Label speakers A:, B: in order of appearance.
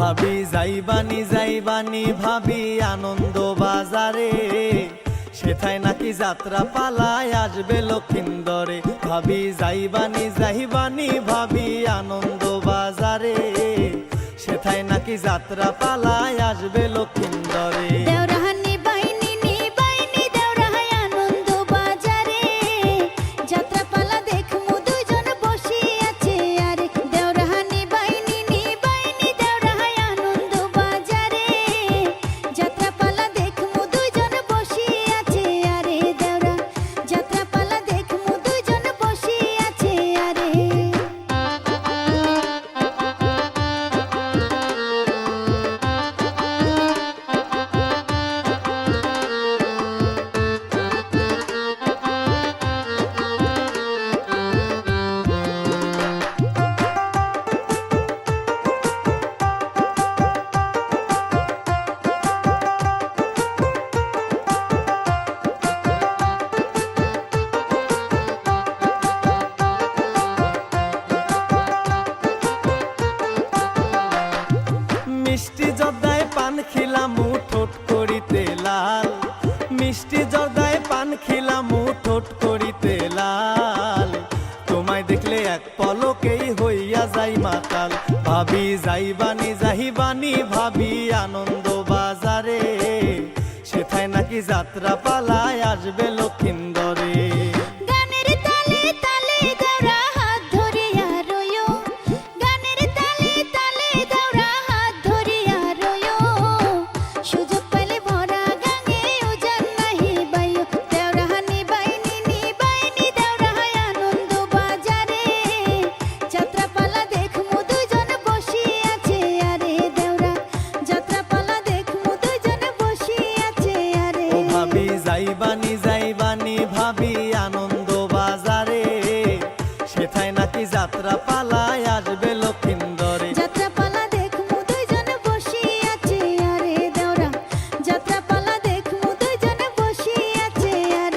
A: ভাবি যাইবানি যাইবানি ভাবি আনন্দ বাজারে, সেথায় নাকি যাত্রা পালায় আসবে লক্ষিন্দরে। ভাবি যাইবানি যাইবানি ভাবি আনন্দ বাজারে, সেথায় নাকি যাত্রা পালায় আসবে লক্ষিন্দরে। মিষ্টি জর্দায় পান খিলামু ঠোঁট করিতে লাল, মিষ্টি জর্দায় পান খিলামু ঠোঁট করিতে লাল, তোমায় দেখলে এক পলকেই হইয়া যাই মাতাল। ভাবি যাইবানি যাইবানি ভাবি আনন্দ বাজারে, সেথায় নাকি যাত্রা পালায় আসবে লক্ষিন্দরে। যাইবানি যাইবানি ভাবি আনন্দ বাজারে, সেথায় নাকি যাত্রা পালা